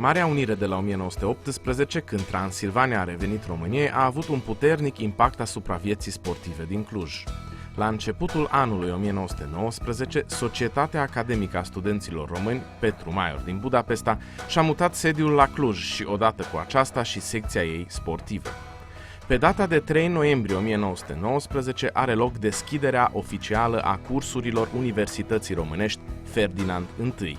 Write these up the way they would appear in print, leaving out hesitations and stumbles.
Marea Unire de la 1918, când Transilvania a revenit României, a avut un puternic impact asupra vieții sportive din Cluj. La începutul anului 1919, Societatea Academică a Studenților Români, Petru Maior din Budapesta, și-a mutat sediul la Cluj și, odată cu aceasta, și secția ei sportivă. Pe data de 3 noiembrie 1919 are loc deschiderea oficială a cursurilor Universității Românești Ferdinand I.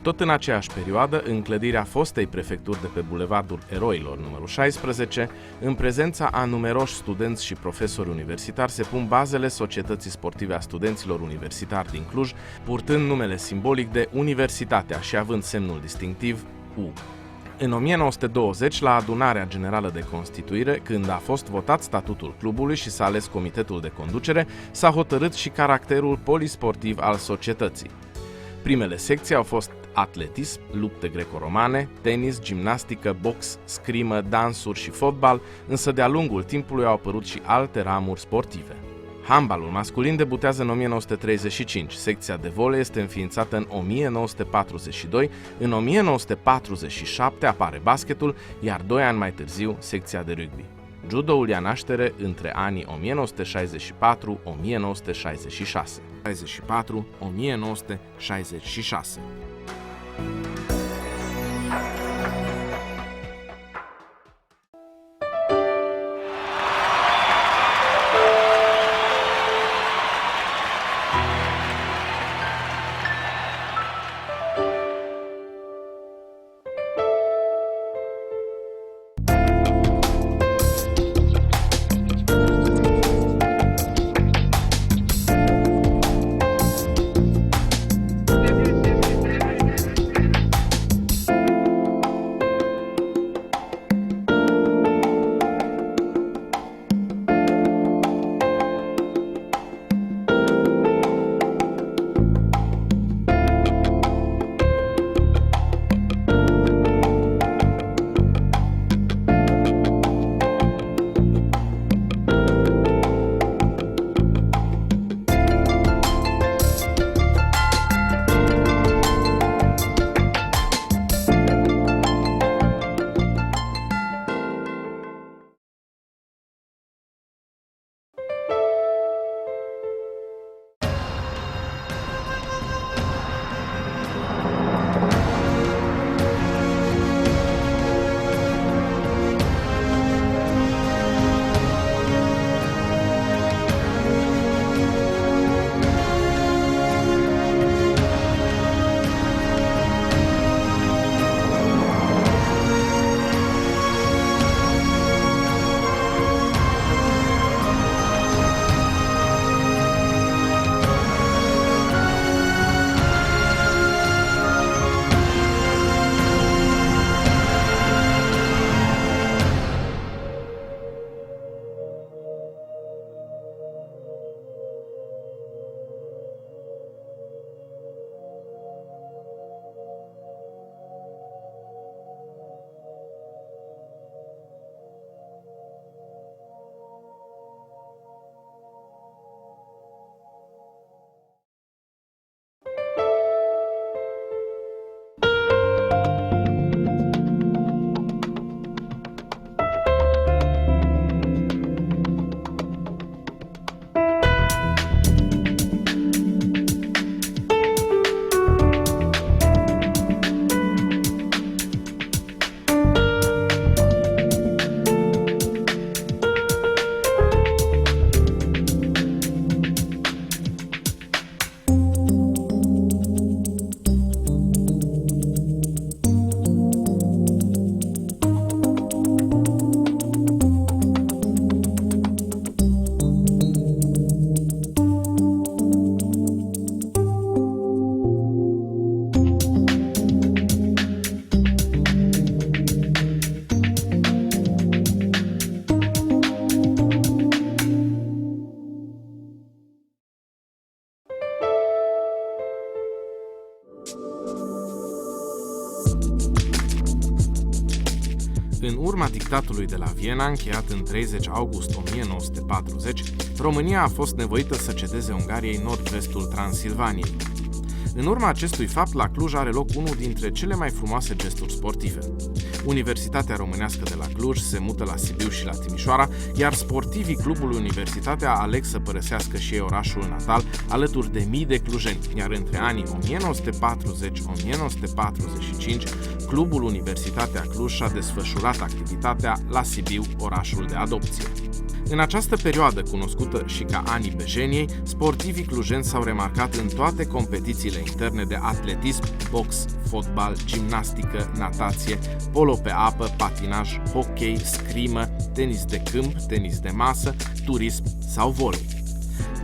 Tot în aceeași perioadă, în clădirea fostei prefecturi de pe Bulevardul Eroilor numărul 16, în prezența a numeroși studenți și profesori universitari, se pun bazele Societății Sportive a Studenților Universitari din Cluj, purtând numele simbolic de Universitatea și având semnul distinctiv U. În 1920, la adunarea generală de constituire, când a fost votat statutul clubului și s-a ales comitetul de conducere, s-a hotărât și caracterul polisportiv al societății. Primele secții au fost atletism, lupte greco-romane, tenis, gimnastică, box, scrimă, dansuri și fotbal, însă de-a lungul timpului au apărut și alte ramuri sportive. Handbalul masculin debutează în 1935, secția de volei este înființată în 1942, în 1947 apare basketul, iar 2 ani mai târziu secția de rugby. Judoul ia naștere între anii 1964-1966. 64-1966. În urma dictatului de la Viena, încheiat în 30 august 1940, România a fost nevoită să cedeze Ungariei nord-vestul Transilvaniei. În urma acestui fapt, la Cluj are loc unul dintre cele mai frumoase gesturi sportive. Universitatea Românească de la Cluj se mută la Sibiu și la Timișoara, iar sportivii clubului Universitatea aleg să părăsească și ei orașul natal alături de mii de clujeni, iar între anii 1940-1945, clubul Universitatea Cluj și-a desfășurat activitatea la Sibiu, orașul de adopție. În această perioadă, cunoscută și ca anii Bejeniei, sportivii clujeni s-au remarcat în toate competițiile interne de atletism, box, fotbal, gimnastică, natație, polo pe apă, patinaj, hockey, scrimă, tenis de câmp, tenis de masă, turism sau volei.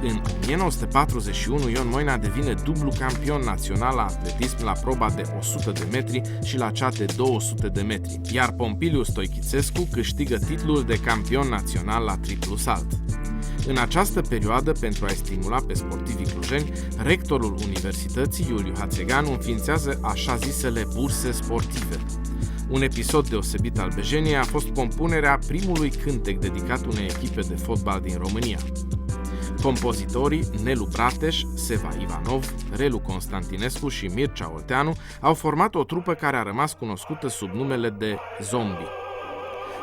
În 1941, Ion Moina devine dublu campion național la atletism la proba de 100 de metri și la cea de 200 de metri, iar Pompiliu Stoichicescu câștigă titlul de campion național la triplu salt. În această perioadă, pentru a-i stimula pe sportivii clujeni, rectorul Universității, Iuliu Hațeganu, înființează așa zisele burse sportive. Un episod deosebit al Bejeniei a fost compunerea primului cântec dedicat unei echipe de fotbal din România. Compozitorii Nelu Brateș, Seva Ivanov, Relu Constantinescu și Mircea Olteanu au format o trupă care a rămas cunoscută sub numele de Zombie.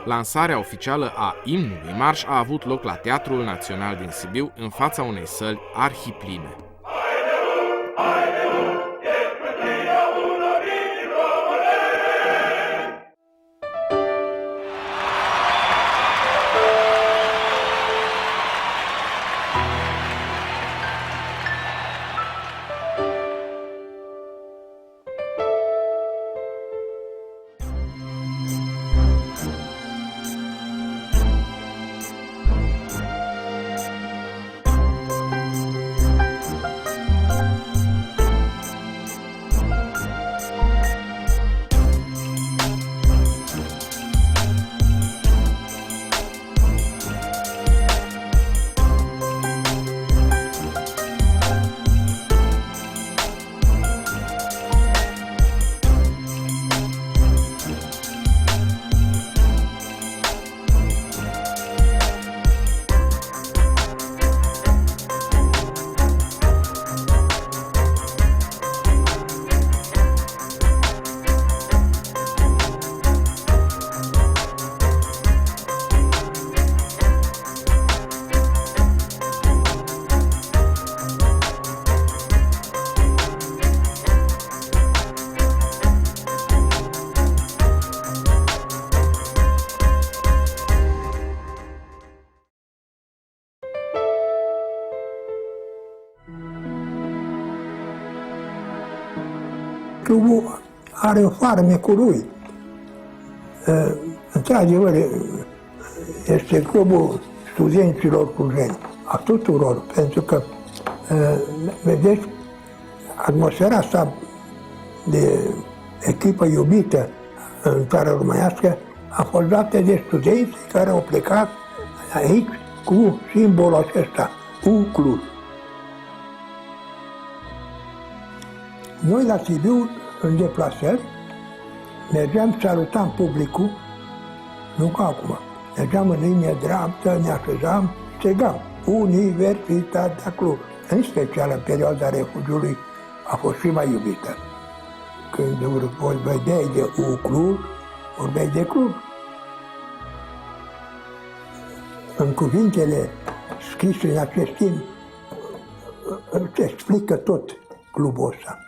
Lansarea oficială a imnului marș a avut loc la Teatrul Național din Sibiu, în fața unei săli arhipline. Clubul are farmecul lui. Într-adevăr, este clubul studenților clujeni, a tuturor, pentru că, vedeți, atmosfera asta de echipă iubită în țara românească a fost dată de studenți care au plecat aici cu simbolul acesta, un club. Noi la Sibiu, în deplasări, mergeam, salutam publicul, nu ca acum. Mergeam în linie dreaptă, ne așezam, strigam Universitatea Cluj. În special în perioada refugiului a fost și mai iubită. Când vorbeai de Cluj, vorbeai de Cluj. În cuvintele scrise în acest timp, se explică tot clubul ăsta.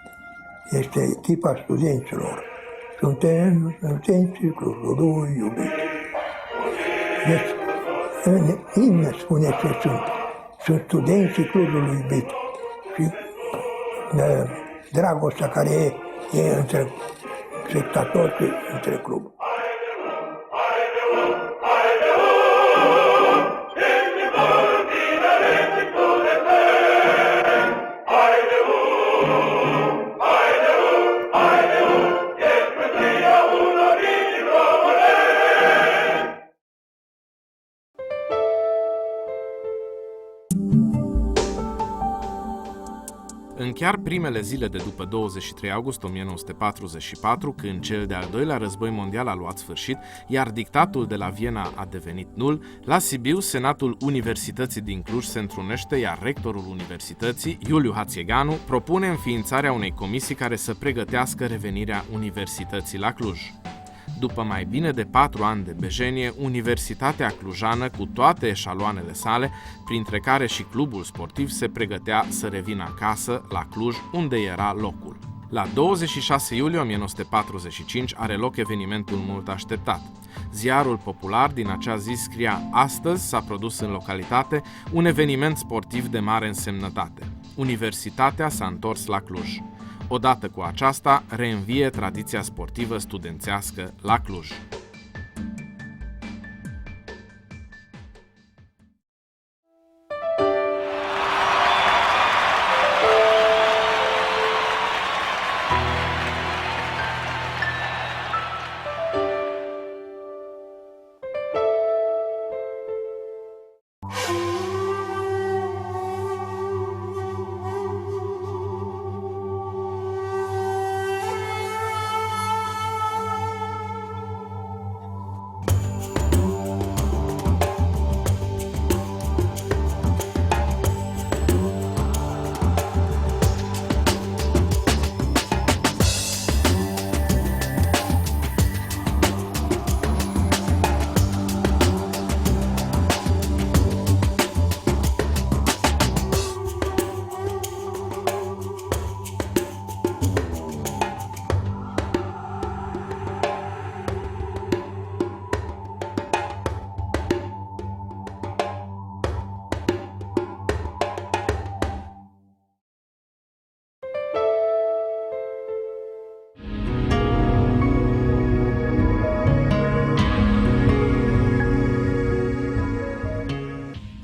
Este echipa studenților. Suntem studenții Clujului iubit. Deci, în imn spune ce sunt. Sunt studenții Clujului iubit. Și dragostea care e între spectatori și între club. În chiar primele zile de după 23 august 1944, când cel de-al doilea război mondial a luat sfârșit, iar dictatul de la Viena a devenit nul, la Sibiu, Senatul Universității din Cluj se întrunește, iar rectorul Universității, Iuliu Hațieganu, propune înființarea unei comisii care să pregătească revenirea Universității la Cluj. După mai bine de 4 ani de bejenie, Universitatea Clujană, cu toate eșaloanele sale, printre care și clubul sportiv, se pregătea să revină acasă, la Cluj, unde era locul. La 26 iulie 1945 are loc evenimentul mult așteptat. Ziarul popular din acea zi scria: astăzi s-a produs în localitate un eveniment sportiv de mare însemnătate. Universitatea s-a întors la Cluj. Odată cu aceasta, reînvie tradiția sportivă studențească la Cluj.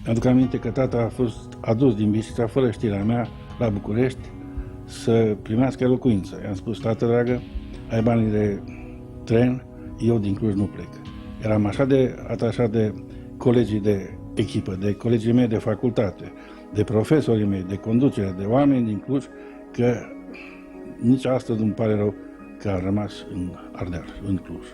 Aduc aminte că tata a fost adus din Bistrița, fără știrea mea, la București, să primească locuință. I-am spus: tată dragă, ai banii de tren, eu din Cluj nu plec. Eram așa de atașat de colegii de echipă, de colegii mei de facultate, de profesorii mei, de conducere, de oameni din Cluj, că nici astăzi nu-mi pare rău că am rămas în Ardeal, în Cluj.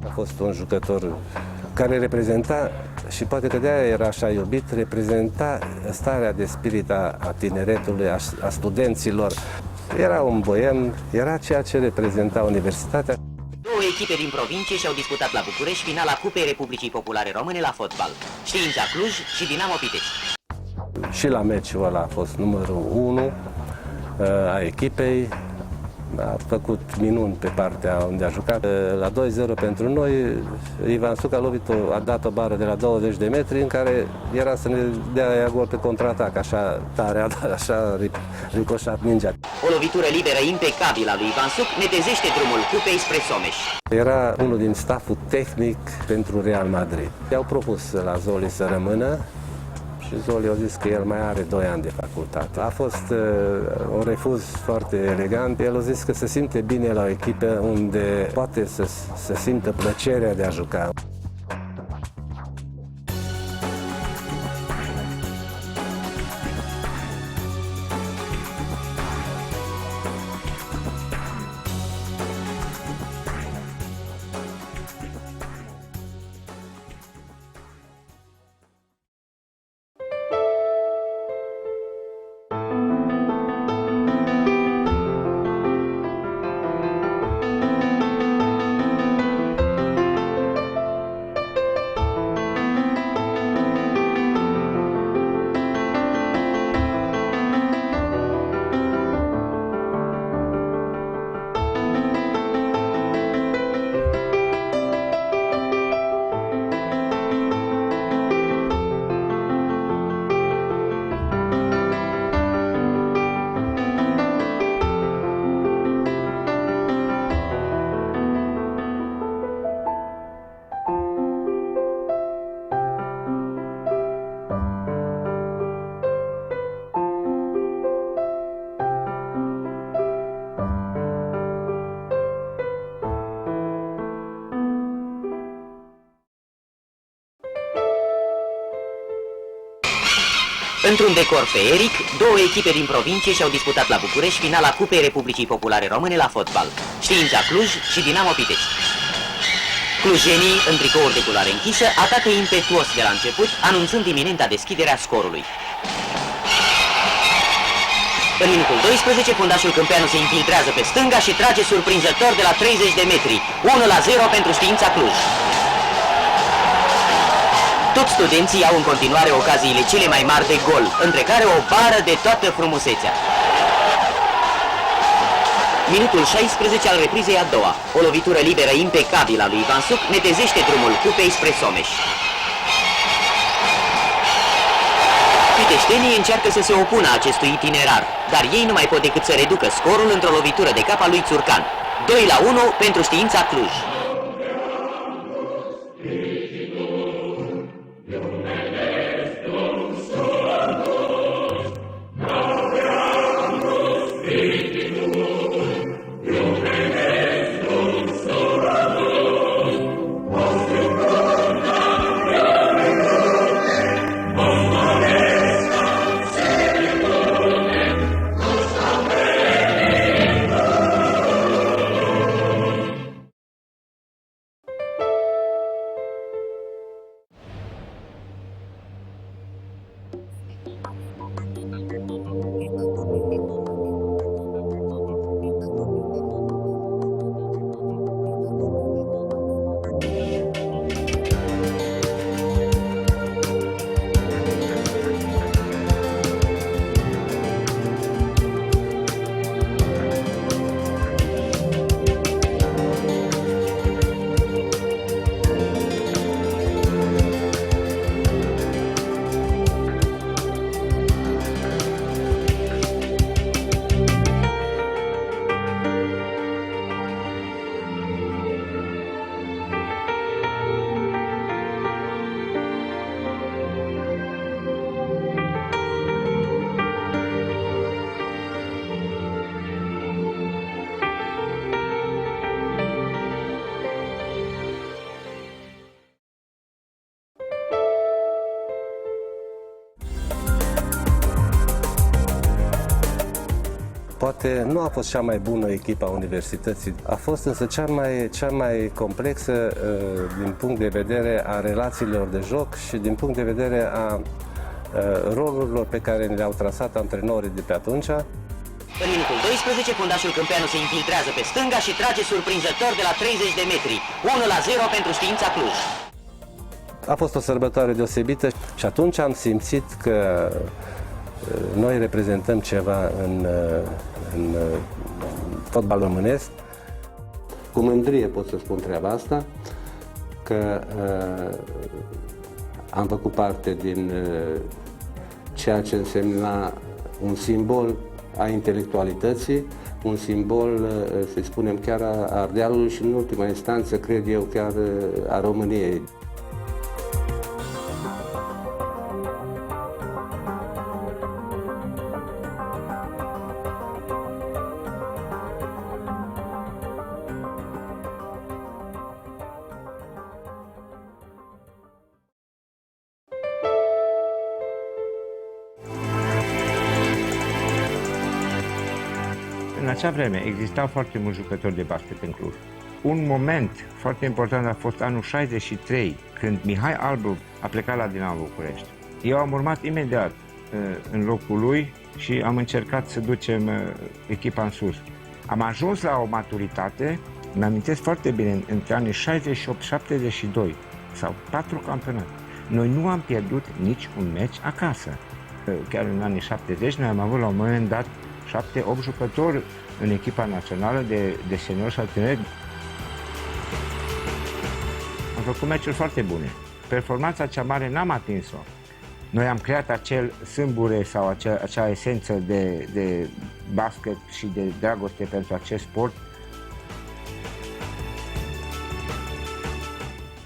A fost un jucător care reprezenta, și poate că de-aia era așa iubit, reprezenta starea de spirit a tineretului, a studenților. Era un boem, era ceea ce reprezenta universitatea. Două echipe din provincie și-au disputat la București finala Cupei Republicii Populare Române la fotbal. Știința Cluj și Dinamo Pitești. Și la meciul ăla a fost numărul 1 a echipei. A făcut minuni pe partea unde a jucat. La 2-0 pentru noi, Ivan Suc a dat o bară de la 20 de metri în care era să ne dea gol pe contraatac. Așa tare a dat, așa ricoșat mingea. O lovitură liberă impecabilă a lui Ivan Suc netezește drumul cupei spre Someș. Era unul din stafful tehnic pentru Real Madrid. I-au propus la Zoli să rămână Și Zoli a zis că el mai are 2 ani de facultate. A fost un refuz foarte elegant. El a zis că se simte bine la o echipă unde poate să simtă plăcerea de a juca. Într-un decor feeric, 2 echipe din provincie și-au disputat la București finala Cupei Republicii Populare Române la fotbal, Știința Cluj și Dinamo Pitești. Clujenii, în tricouri de culoare închisă, atacă impetuos de la început, anunțând iminenta deschidere a scorului. În minutul 12, fundașul Câmpeanu se infiltrează pe stânga și trage surprinzător de la 30 de metri, 1-0 pentru Știința Cluj. Toți studenții au în continuare ocaziile cele mai mari de gol, între care o bară de toată frumusețea. Minutul 16 al reprizei a doua. O lovitură liberă impecabilă a lui Ivan Suc netezește drumul Cupei spre Someș. Piteștenii încearcă să se opună acestui itinerar, dar ei nu mai pot decât să reducă scorul într-o lovitură de cap a lui Țurcan. 2-1 pentru Știința Cluj. Poate nu a fost cea mai bună echipă a universității, a fost însă cea mai complexă din punct de vedere a relațiilor de joc și din punct de vedere a rolurilor pe care le-au trasat antrenorii de pe atunci. În minutul 12, fundașul Câmpeanu se infiltrează pe stânga și trage surprinzător de la 30 de metri. 1-0 pentru Știința Cluj. A fost o sărbătoare deosebită și atunci am simțit că noi reprezentăm ceva în fotbal românesc. Cu mândrie pot să spun treaba asta, că am făcut parte din ceea ce însemna un simbol a intelectualității, un simbol, să spunem, chiar a Ardealului și, în ultima instanță, cred eu, chiar a României. În acea vreme existau foarte mulți jucători de basket în Cluj. Un moment foarte important a fost anul 63, când Mihai Albu a plecat la Dinamo București. Eu am urmat imediat în locul lui și am încercat să ducem echipa în sus. Am ajuns la o maturitate, mi-amintesc foarte bine, între anii 68-72 sau 4 campionate. Noi nu am pierdut nici un meci acasă. Chiar în anii 70 noi am avut la un moment dat 7-8 jucători în echipa națională de seniori sau tineri. Am făcut meciuri foarte bune. Performanța cea mare n-am atins-o. Noi am creat acel sâmbure sau acea esență de basket și de dragoste pentru acest sport.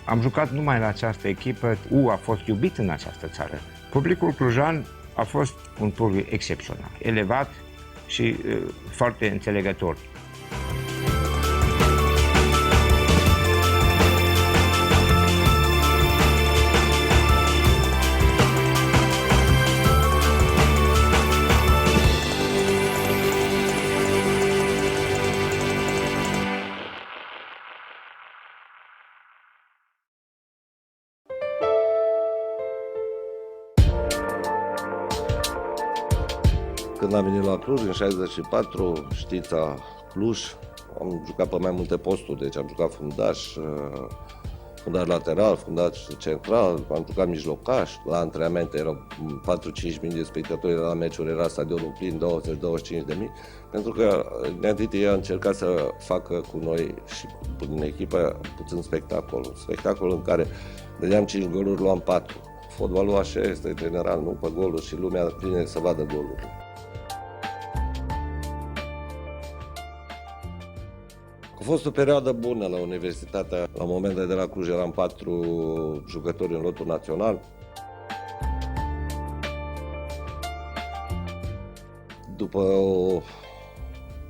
Am jucat numai la această echipă. A fost iubit în această țară. Publicul clujan a fost un public excepțional, elevat și foarte înțelegător. Când am venit la Cluj, în 64, Știța, Cluj, am jucat pe mai multe posturi, deci am jucat fundaș lateral, fundaș central, am jucat mijlocaș, la antrenamente erau 4-5 mii de spectatori, la meciuri era stadionul plin, 20-25 de mii, pentru că Nea Titi a încercat să facă cu noi și din echipă puțin spectacol în care vedeam 5 goluri, luam 4. Fotbalul așa este, în general, nu pe goluri și lumea vine să vadă goluri. A fost o perioadă bună la universitatea. La momentele de la Cluj eram 4 jucători în lotul național. După o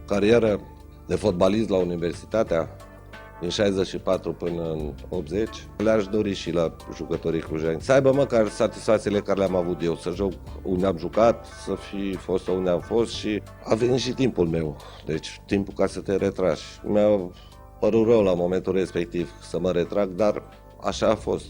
carieră de fotbalist la universitatea, din 64 până în 80, le-aș dori și la jucătorii clujeni să aibă măcar satisfacțiile care le-am avut eu, să joc unde am jucat, să fi fost unde am fost și a venit și timpul meu, deci timpul ca să te retragi. Mi-a părut rău la momentul respectiv să mă retrag, dar așa a fost.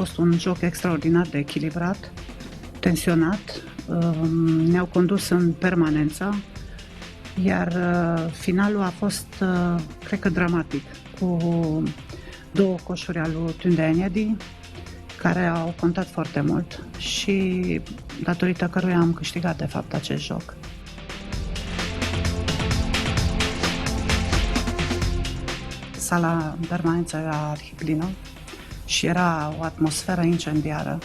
fost un joc extraordinar de echilibrat, tensionat, ne-au condus în permanență, iar finalul a fost, cred că, dramatic, cu 2 coșuri al lui Tunde Enedi, care au contat foarte mult și datorită căruia am câștigat, de fapt, acest joc. Sala în permanență era arhiplină și era o atmosferă incendiară.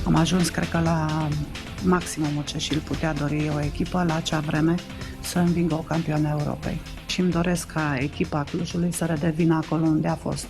Am ajuns, cred că, la maximumul ce și-l putea dori o echipă la acea vreme, să învingă o campioană Europei. Și îmi doresc ca echipa Clujului să redevină acolo unde a fost.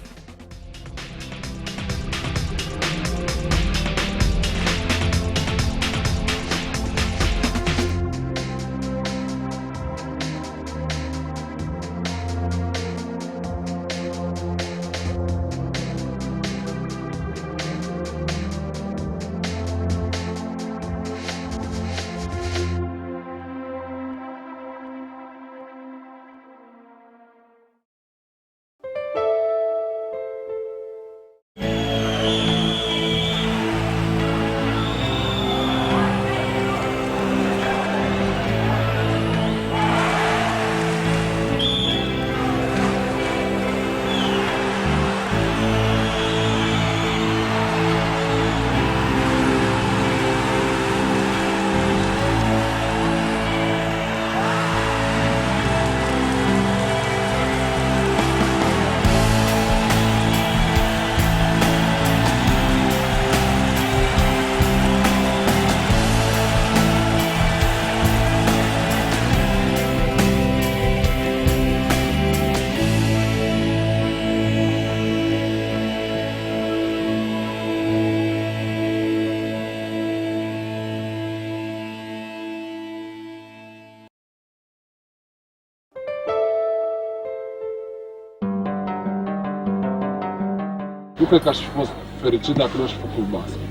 Nu cred că aș fi fost fericit dacă nu aș fi făcut basket.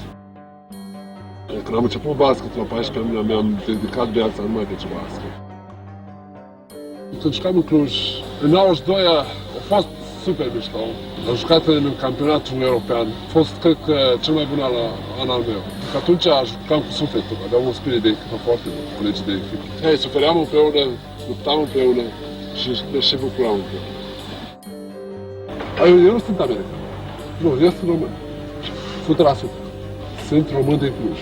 Când am început basket la 14 ani, mi-am dedicat viața numai de basket. Când jucam în Cluj, în 92 a fost super mișto. Am jucat în campionatul european. A fost, cred că, cel mai bun an al meu. Că atunci jucam cu sufletul, aveam un spirit de echipă foarte bun, colegii de echipă. Sufeream împreună, luptam împreună și ne și bucuram împreună. Eu nu sunt american. Nu, eu sunt român. 100%. Sunt român din Cluj.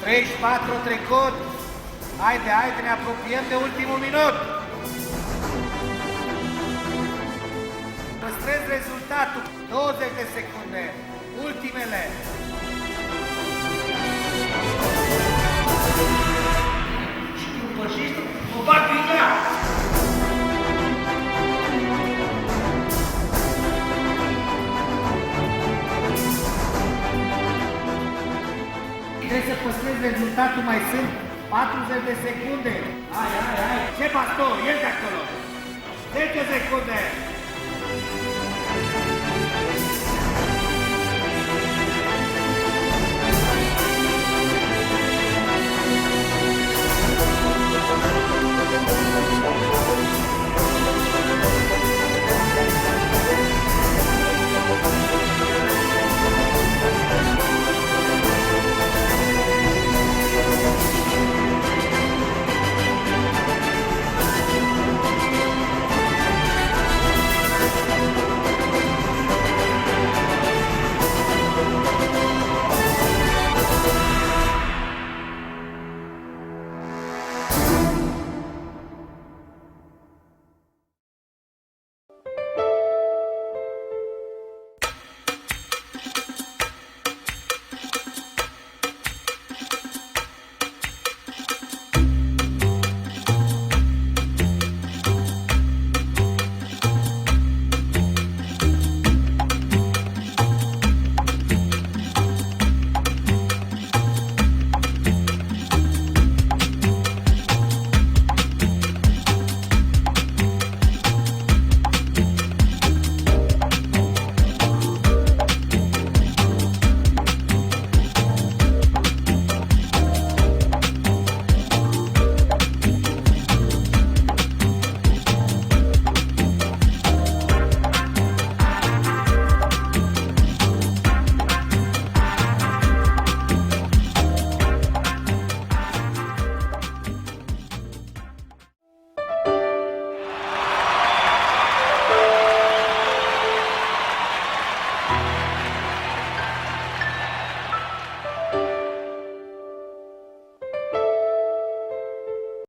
34 trecut. Haide, ne apropiem de ultimul minut. Păstrez rezultatul. 20 de secunde. Ultimele. Și după și o bat din ea. Trebuie să păstrezi rezultatul, mai sunt 40 de secunde. Hai. Ce pastor, el de acolo. 10 secunde.